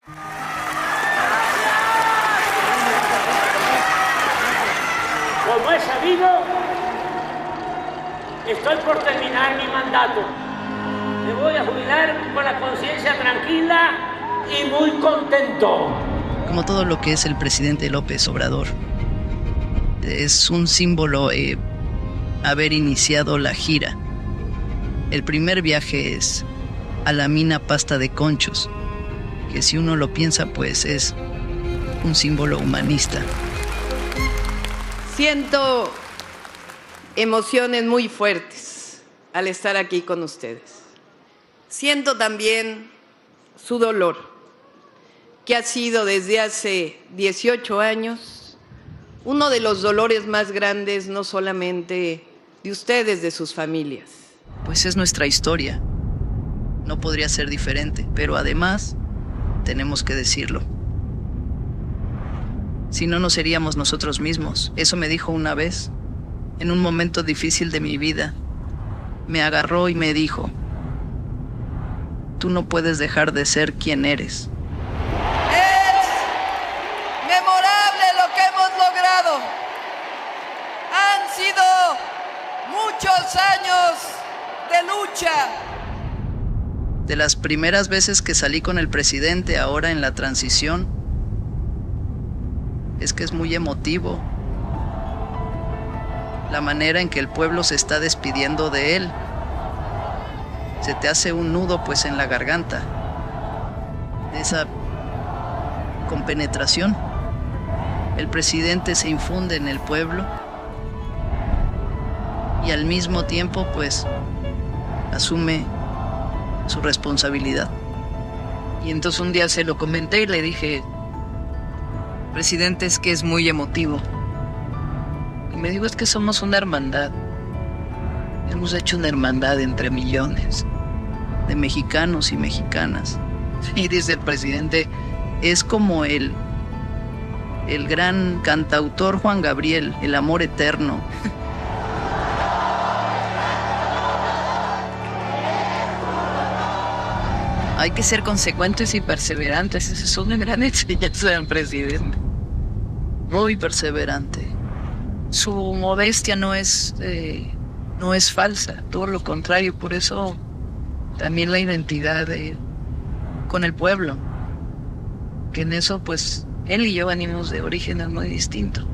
Como es sabido, estoy por terminar mi mandato. Me voy a jubilar con la conciencia tranquila y muy contento. Como todo lo que es el presidente López Obrador, es un símbolo haber iniciado la gira. El primer viaje es a la mina Pasta de Conchos, que si uno lo piensa, pues es un símbolo humanista. Siento emociones muy fuertes al estar aquí con ustedes. Siento también su dolor, que ha sido desde hace 18 años uno de los dolores más grandes, no solamente de ustedes, de sus familias. Pues es nuestra historia. No podría ser diferente, pero además tenemos que decirlo. Si no, no seríamos nosotros mismos. Eso me dijo una vez, en un momento difícil de mi vida. Me agarró y me dijo: tú no puedes dejar de ser quien eres. Es memorable lo que hemos logrado. Han sido muchos años de lucha. De las primeras veces que salí con el presidente ahora en la transición, es que es muy emotivo la manera en que el pueblo se está despidiendo de él. Se te hace un nudo pues en la garganta, esa compenetración. El presidente se infunde en el pueblo y al mismo tiempo pues asume su responsabilidad. Y entonces un día se lo comenté y le dije: presidente, es que es muy emotivo. Y me dijo: es que somos una hermandad. Hemos hecho una hermandad entre millones de mexicanos y mexicanas. Y dice el presidente: es como el gran cantautor Juan Gabriel, El amor eterno. Hay que ser consecuentes y perseverantes. Esa es una gran enseñanza del presidente. Muy perseverante. Su modestia no es falsa, todo lo contrario. Por eso también la identidad con el pueblo. Que en eso, pues, él y yo venimos de orígenes muy distintos.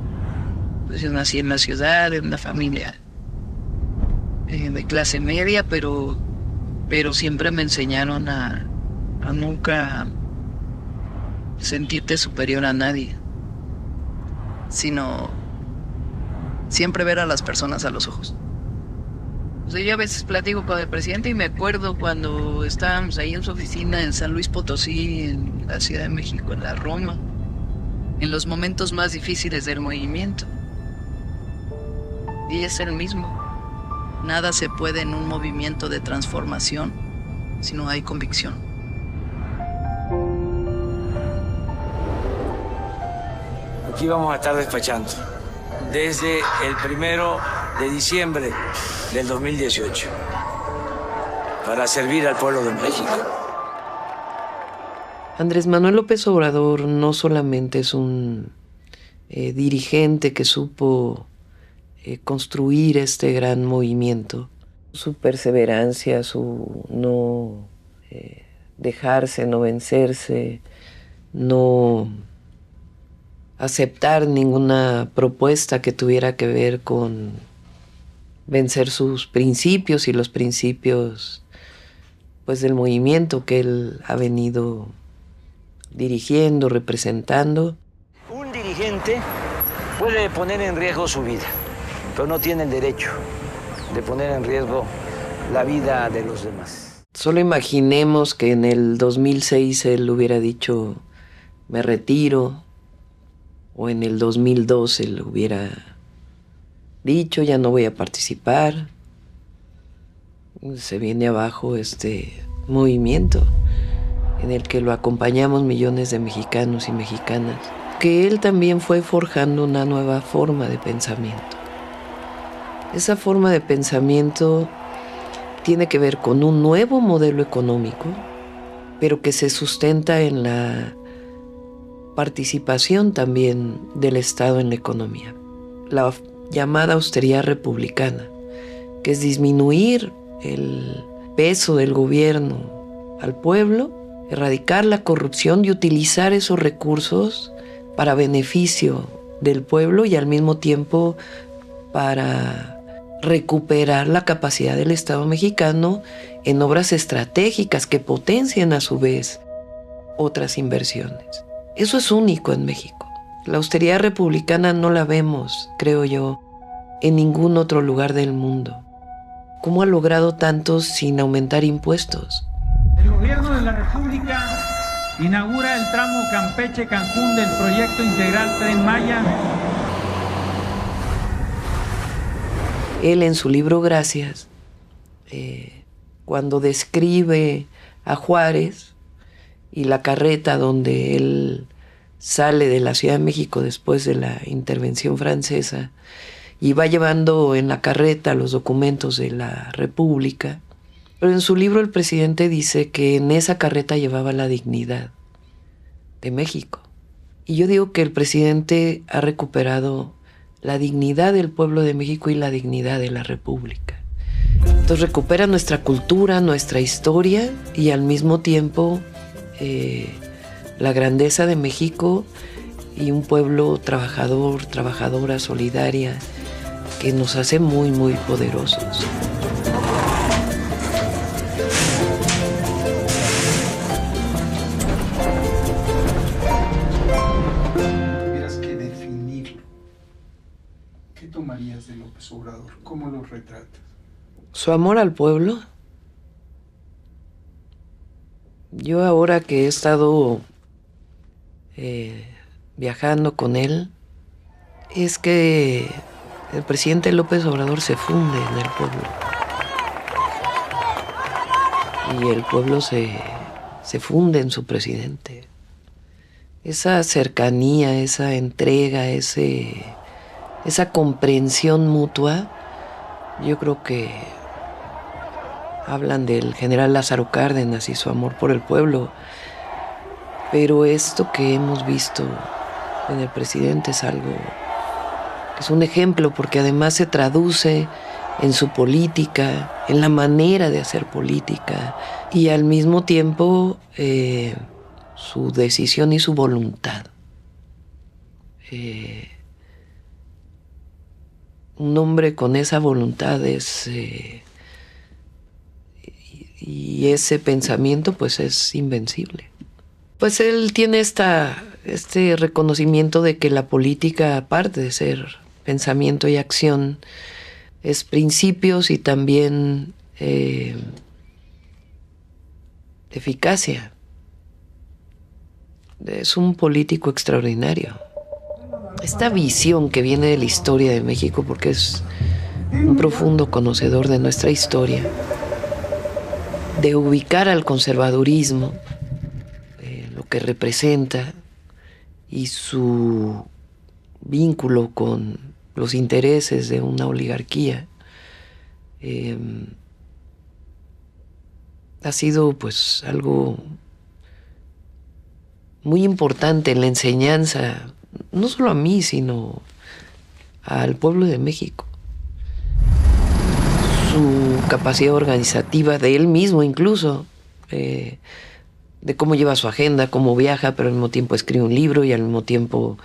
Pues yo nací en la ciudad, en una familia de clase media, pero siempre me enseñaron a nunca sentirte superior a nadie, sino siempre ver a las personas a los ojos. O sea, yo a veces platico con el presidente y me acuerdo cuando estábamos ahí en su oficina en San Luis Potosí, en la Ciudad de México, en la Roma, en los momentos más difíciles del movimiento. Y es el mismo. Nada se puede en un movimiento de transformación si no hay convicción. Aquí vamos a estar despachando desde el 1 de diciembre del 2018 para servir al pueblo de México. Andrés Manuel López Obrador no solamente es un dirigente que supo construir este gran movimiento, su perseverancia, su no dejarse, no vencerse, no aceptar ninguna propuesta que tuviera que ver con vencer sus principios y los principios pues del movimiento que él ha venido dirigiendo, representando. Un dirigente puede poner en riesgo su vida, pero no tiene el derecho de poner en riesgo la vida de los demás. Solo imaginemos que en el 2006 él hubiera dicho: me retiro, o en el 2012 él hubiera dicho: ya no voy a participar. Se viene abajo este movimiento en el que lo acompañamos millones de mexicanos y mexicanas, que él también fue forjando una nueva forma de pensamiento. Esa forma de pensamiento tiene que ver con un nuevo modelo económico, pero que se sustenta en la participación también del Estado en la economía. La llamada austeridad republicana, que es disminuir el peso del gobierno al pueblo, erradicar la corrupción y utilizar esos recursos para beneficio del pueblo y al mismo tiempo para recuperar la capacidad del Estado mexicano en obras estratégicas que potencien a su vez otras inversiones. Eso es único en México. La austeridad republicana no la vemos, creo yo, en ningún otro lugar del mundo. ¿Cómo ha logrado tanto sin aumentar impuestos? El gobierno de la República inaugura el tramo Campeche-Cancún del proyecto integral Tren Maya. Él en su libro Gracias, cuando describe a Juárez y la carreta donde él sale de la Ciudad de México después de la intervención francesa y va llevando en la carreta los documentos de la República, pero en su libro el presidente dice que en esa carreta llevaba la dignidad de México. Y yo digo que el presidente ha recuperado la dignidad del pueblo de México y la dignidad de la República. Entonces recupera nuestra cultura, nuestra historia y al mismo tiempo la grandeza de México y un pueblo trabajador, trabajadora, solidaria, que nos hace muy, muy poderosos. Tuvieras que definirlo, ¿qué tomarías de López Obrador? ¿Cómo lo retratas? Su amor al pueblo. Yo ahora que he estado viajando con él, es que el presidente López Obrador se funde en el pueblo. Y el pueblo se funde en su presidente. Esa cercanía, esa entrega, esa comprensión mutua, yo creo que hablan del general Lázaro Cárdenas y su amor por el pueblo, pero esto que hemos visto en el presidente es algo que es un ejemplo, porque además se traduce en su política, en la manera de hacer política y al mismo tiempo su decisión y su voluntad. Un hombre con esa voluntad y ese pensamiento pues es invencible. Pues él tiene este reconocimiento de que la política, aparte de ser pensamiento y acción, es principios y también eficacia. Es un político extraordinario. Esta visión que viene de la historia de México, porque es un profundo conocedor de nuestra historia, de ubicar al conservadurismo, lo que representa y su vínculo con los intereses de una oligarquía, ha sido pues algo muy importante en la enseñanza, no solo a mí, sino al pueblo de México. Su capacidad organizativa de él mismo incluso, de cómo lleva su agenda, cómo viaja, pero al mismo tiempo escribe un libro y al mismo tiempo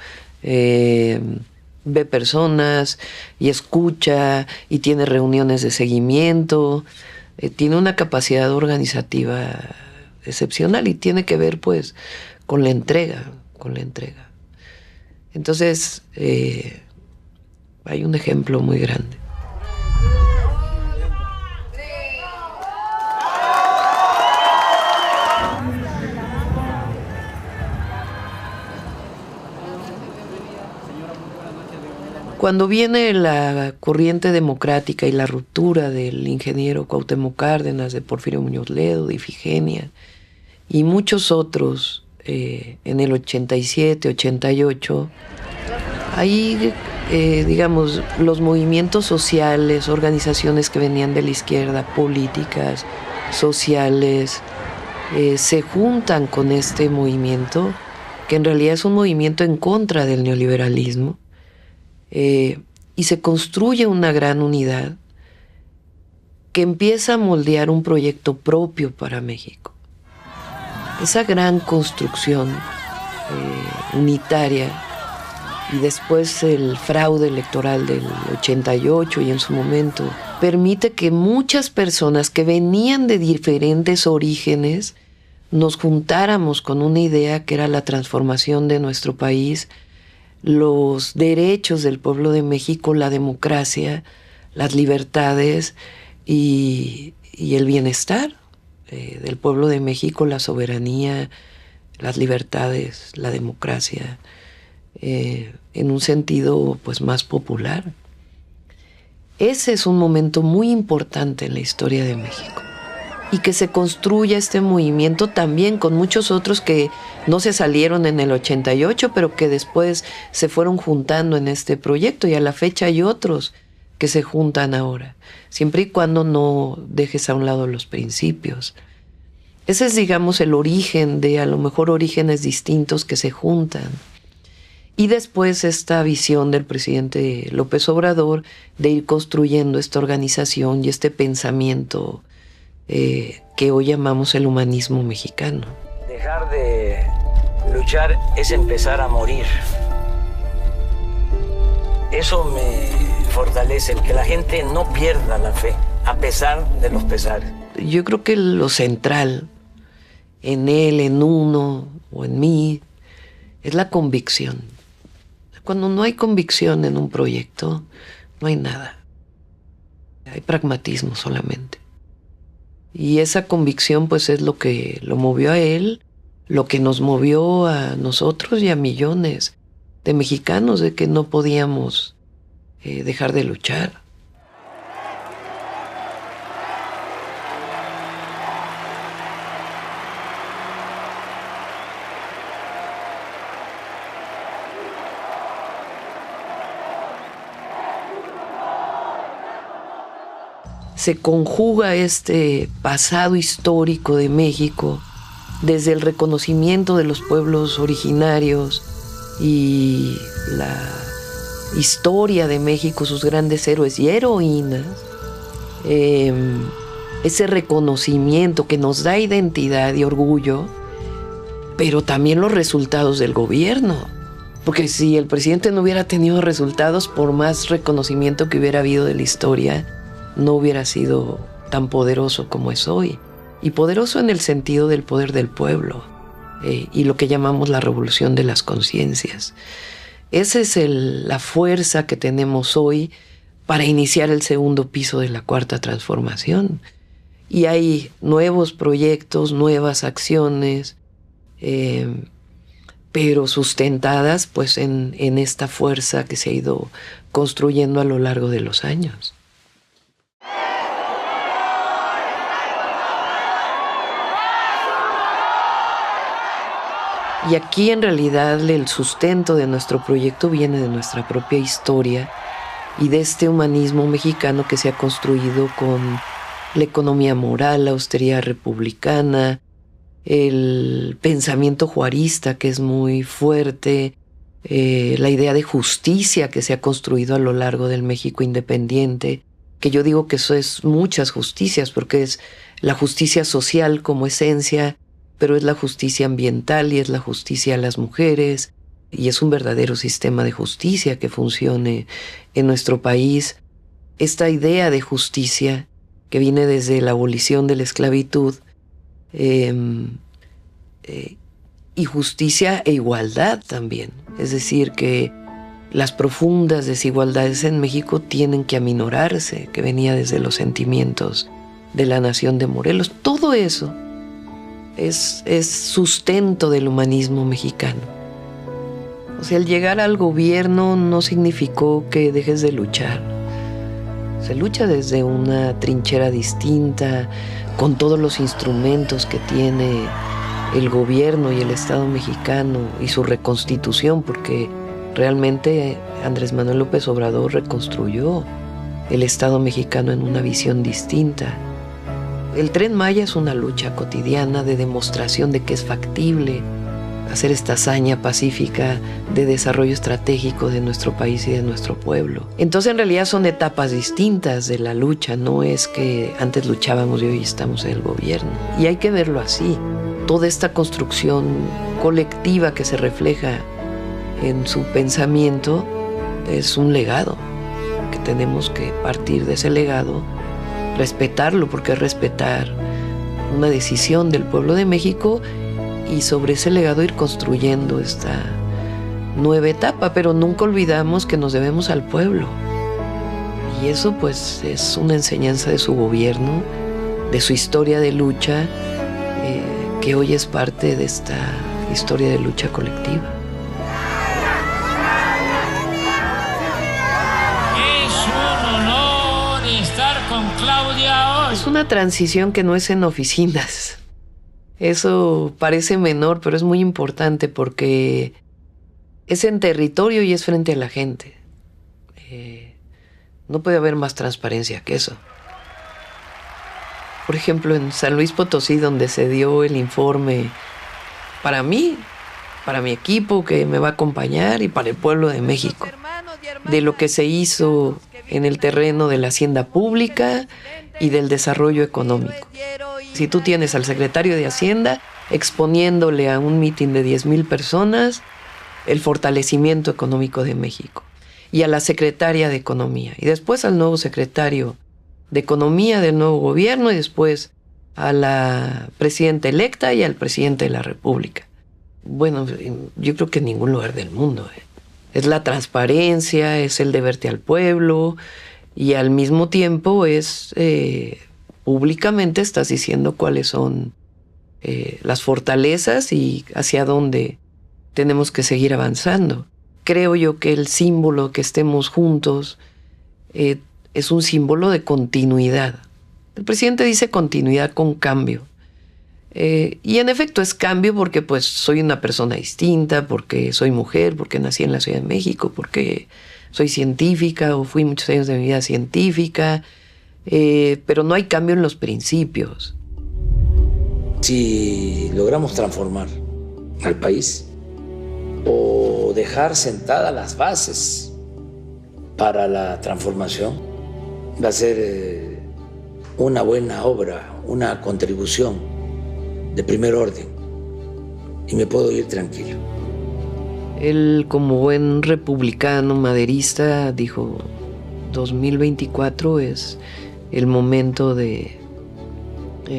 ve personas y escucha y tiene reuniones de seguimiento. Tiene una capacidad organizativa excepcional y tiene que ver pues con la entrega, Entonces, hay un ejemplo muy grande. Cuando viene la corriente democrática y la ruptura del ingeniero Cuauhtémoc Cárdenas, de Porfirio Muñoz Ledo, de Ifigenia y muchos otros en el 87, 88, ahí, digamos, los movimientos sociales, organizaciones que venían de la izquierda, políticas, sociales, se juntan con este movimiento que en realidad es un movimiento en contra del neoliberalismo, y se construye una gran unidad que empieza a moldear un proyecto propio para México. Esa gran construcción unitaria, y después el fraude electoral del 88 y en su momento, permite que muchas personas que venían de diferentes orígenes nos juntáramos con una idea que era la transformación de nuestro país, los derechos del pueblo de México, la democracia, las libertades y el bienestar del pueblo de México, la soberanía, las libertades, la democracia, en un sentido pues más popular. Ese es un momento muy importante en la historia de México, y que se construya este movimiento también con muchos otros que no se salieron en el 88, pero que después se fueron juntando en este proyecto, y a la fecha hay otros que se juntan ahora, siempre y cuando no dejes a un lado los principios. Ese es, digamos, el origen de a lo mejor orígenes distintos que se juntan. Y después esta visión del presidente López Obrador de ir construyendo esta organización y este pensamiento que hoy llamamos el humanismo mexicano. Dejar de luchar es empezar a morir. Eso me fortalece, el que la gente no pierda la fe, a pesar de los pesares. Yo creo que lo central en él, en uno o en mí, es la convicción. Cuando no hay convicción en un proyecto, no hay nada. Hay pragmatismo solamente. Y esa convicción pues es lo que lo movió a él, lo que nos movió a nosotros y a millones de mexicanos, de que no podíamos dejar de luchar. Se conjuga este pasado histórico de México desde el reconocimiento de los pueblos originarios y la historia de México, sus grandes héroes y heroínas, ese reconocimiento que nos da identidad y orgullo, pero también los resultados del gobierno. Porque si el presidente no hubiera tenido resultados, por más reconocimiento que hubiera habido de la historia, no hubiera sido tan poderoso como es hoy. Y poderoso en el sentido del poder del pueblo, y lo que llamamos la revolución de las conciencias. Esa es la fuerza que tenemos hoy para iniciar el segundo piso de la Cuarta Transformación. Y hay nuevos proyectos, nuevas acciones, pero sustentadas pues en esta fuerza que se ha ido construyendo a lo largo de los años. Y aquí en realidad el sustento de nuestro proyecto viene de nuestra propia historia y de este humanismo mexicano que se ha construido con la economía moral, la austeridad republicana, el pensamiento juarista que es muy fuerte, la idea de justicia que se ha construido a lo largo del México independiente, que yo digo que eso es muchas justicias, porque es la justicia social como esencia, pero es la justicia ambiental y es la justicia a las mujeres, y es un verdadero sistema de justicia que funcione en nuestro país. Esta idea de justicia que viene desde la abolición de la esclavitud, y justicia e igualdad también. Es decir, que las profundas desigualdades en México tienen que aminorarse, que venía desde los sentimientos de la nación de Morelos. Todo eso es sustento del humanismo mexicano. O sea, el llegar al gobierno no significó que dejes de luchar. Se lucha desde una trinchera distinta, con todos los instrumentos que tiene el gobierno y el Estado mexicano y su reconstitución, porque realmente Andrés Manuel López Obrador reconstruyó el Estado mexicano en una visión distinta. El Tren Maya es una lucha cotidiana de demostración de que es factible hacer esta hazaña pacífica de desarrollo estratégico de nuestro país y de nuestro pueblo. Entonces, en realidad son etapas distintas de la lucha, no es que antes luchábamos y hoy estamos en el gobierno. Y hay que verlo así. Toda esta construcción colectiva que se refleja en su pensamiento es un legado, que tenemos que partir de ese legado, respetarlo, porque es respetar una decisión del pueblo de México, y sobre ese legado ir construyendo esta nueva etapa, pero nunca olvidamos que nos debemos al pueblo. Y eso pues es una enseñanza de su gobierno, de su historia de lucha, que hoy es parte de esta historia de lucha colectiva. Es un honor estar con Claudia hoy. Es una transición que no es en oficinas. Eso parece menor, pero es muy importante porque es en territorio y es frente a la gente. No puede haber más transparencia que eso. Por ejemplo, en San Luis Potosí, donde se dio el informe para mí, para mi equipo que me va a acompañar y para el pueblo de México, de lo que se hizo en el terreno de la hacienda pública y del desarrollo económico. Si tú tienes al secretario de Hacienda exponiéndole a un mitin de 10,000 personas el fortalecimiento económico de México, y a la secretaria de Economía, y después al nuevo secretario de Economía del nuevo gobierno, y después a la presidenta electa y al presidente de la República. Bueno, yo creo que en ningún lugar del mundo. Es la transparencia, es el deberte al pueblo, y al mismo tiempo es públicamente estás diciendo cuáles son las fortalezas y hacia dónde tenemos que seguir avanzando. Creo yo que el símbolo que estemos juntos es un símbolo de continuidad. El presidente dice continuidad con cambio. Y en efecto es cambio porque pues soy una persona distinta, porque soy mujer, porque nací en la Ciudad de México, porque soy científica o fui muchos años de mi vida científica, pero no hay cambio en los principios. Si logramos transformar al país o dejar sentadas las bases para la transformación, va a ser una buena obra, una contribución de primer orden, y me puedo ir tranquilo. Él, como buen republicano maderista, dijo 2024 es el momento de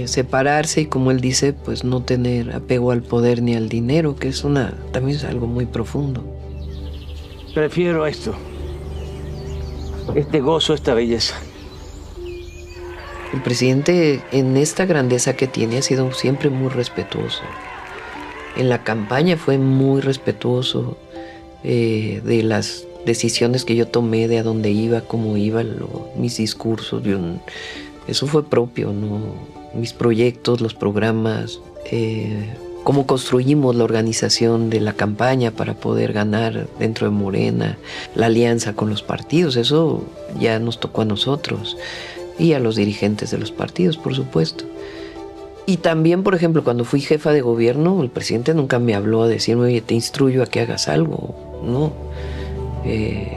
separarse y, como él dice, pues no tener apego al poder ni al dinero, que es también es algo muy profundo. Prefiero esto, este gozo, esta belleza. El presidente, en esta grandeza que tiene, ha sido siempre muy respetuoso. En la campaña fue muy respetuoso de las decisiones que yo tomé, de a dónde iba, cómo iba, mis discursos. Eso fue propio, ¿no? Mis proyectos, los programas, cómo construimos la organización de la campaña para poder ganar dentro de Morena, la alianza con los partidos. Eso ya nos tocó a nosotros y a los dirigentes de los partidos, por supuesto. Y también, por ejemplo, cuando fui jefa de gobierno, el presidente nunca me habló a decirme, oye, te instruyo a que hagas algo. No.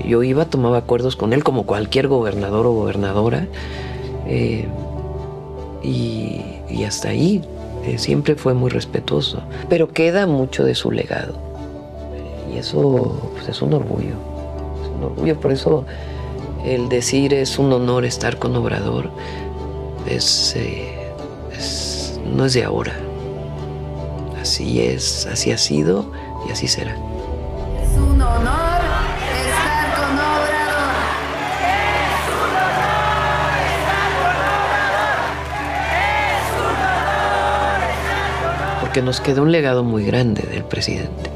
Yo iba, tomaba acuerdos con él como cualquier gobernador o gobernadora, y hasta ahí. Siempre fue muy respetuoso. Pero queda mucho de su legado. Y eso pues, es un orgullo. Es un orgullo. Por eso el decir es un honor estar con Obrador no es de ahora. Así es, así ha sido y así será. Es un honor estar con Obrador. Es un honor estar con Obrador. Es un honor estar con Obrador. Porque nos queda un legado muy grande del presidente.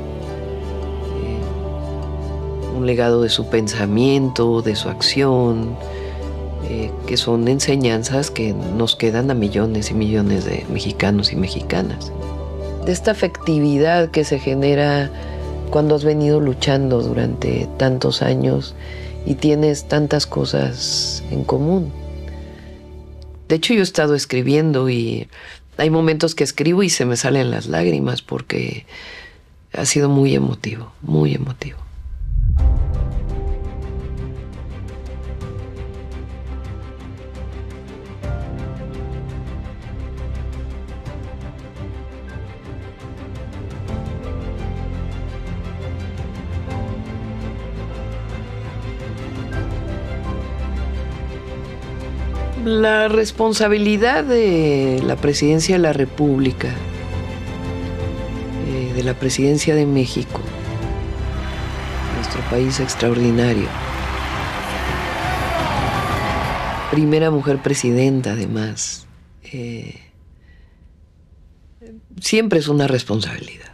Un legado de su pensamiento, de su acción, que son enseñanzas que nos quedan a millones y millones de mexicanos y mexicanas. De esta afectividad que se genera cuando has venido luchando durante tantos años y tienes tantas cosas en común. De hecho, yo he estado escribiendo y hay momentos que escribo y se me salen las lágrimas porque Ha sido muy emotivo, muy emotivo. La responsabilidad de la presidencia de la República, de la presidencia de México, nuestro país extraordinario. Primera mujer presidenta, además. Siempre es una responsabilidad.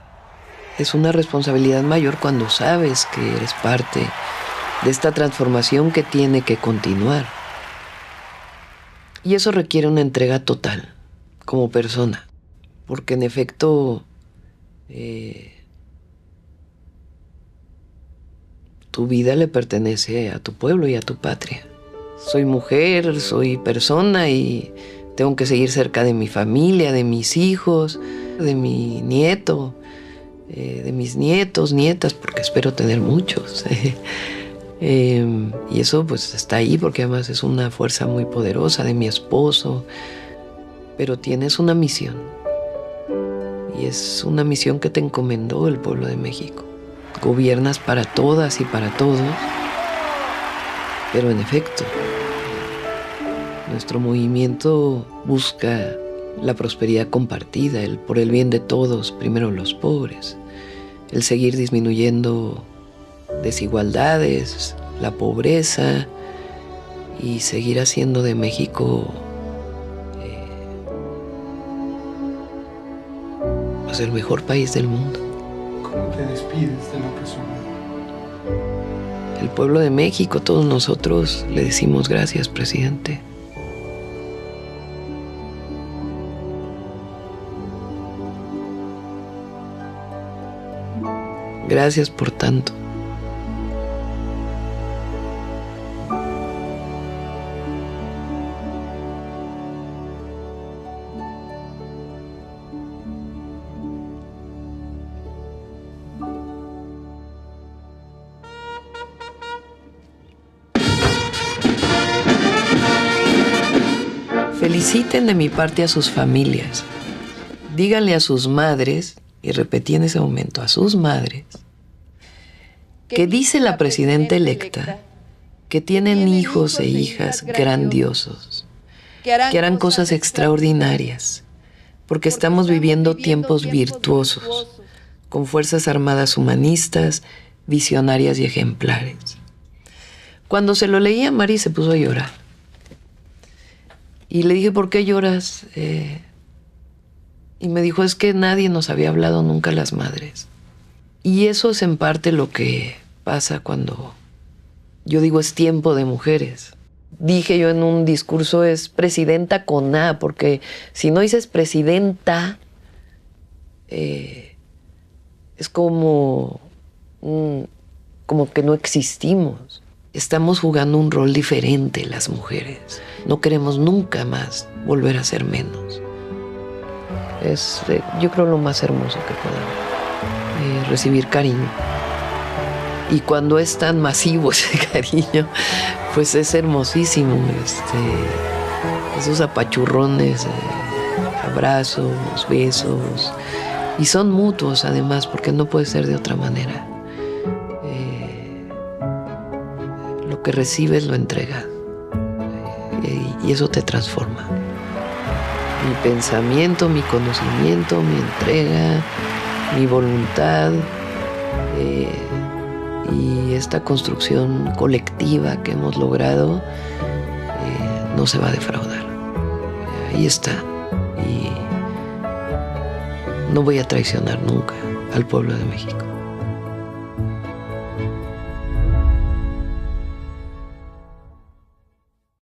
Es una responsabilidad mayor cuando sabes que eres parte de esta transformación que tiene que continuar. Y eso requiere una entrega total, como persona, porque en efecto tu vida le pertenece a tu pueblo y a tu patria. Soy mujer, soy persona y tengo que seguir cerca de mi familia, de mis hijos, de mi nieto, de mis nietos, nietas, porque espero tener muchos. Y eso pues está ahí porque además es una fuerza muy poderosa, de mi esposo. Pero tienes una misión. Y es una misión que te encomendó el pueblo de México. Gobiernas para todas y para todos. Pero en efecto, nuestro movimiento busca la prosperidad compartida, el por el bien de todos, primero los pobres. El seguir disminuyendo desigualdades, la pobreza y seguir haciendo de México pues el mejor país del mundo. ¿Cómo te despides de López Obrador? El pueblo de México, todos nosotros le decimos gracias, presidente. Gracias por tanto. Feliciten de mi parte a sus familias. Díganle a sus madres, y repetí en ese momento, a sus madres, que dice la presidenta electa que tienen hijos e hijas grandiosos, que harán cosas extraordinarias, porque estamos viviendo tiempos virtuosos, con fuerzas armadas humanistas, visionarias y ejemplares. Cuando se lo leí a Mari se puso a llorar. Y le dije, ¿por qué lloras? Y me dijo, es que nadie nos había hablado nunca las madres. Y eso es en parte lo que pasa cuando yo digo es tiempo de mujeres. Dije yo en un discurso es presidenta con A, porque si no dices presidenta, es como que no existimos. Estamos jugando un rol diferente las mujeres. No queremos nunca más volver a ser menos. Es, yo creo, lo más hermoso que podamos. Recibir cariño. Y cuando es tan masivo ese cariño, pues es hermosísimo. Esos apachurrones, abrazos, besos. Y son mutuos además, porque no puede ser de otra manera. Lo que recibes lo entregas. Y eso te transforma. Mi pensamiento, mi conocimiento, mi entrega, mi voluntad y esta construcción colectiva que hemos logrado no se va a defraudar. Ahí está. Y no voy a traicionar nunca al pueblo de México.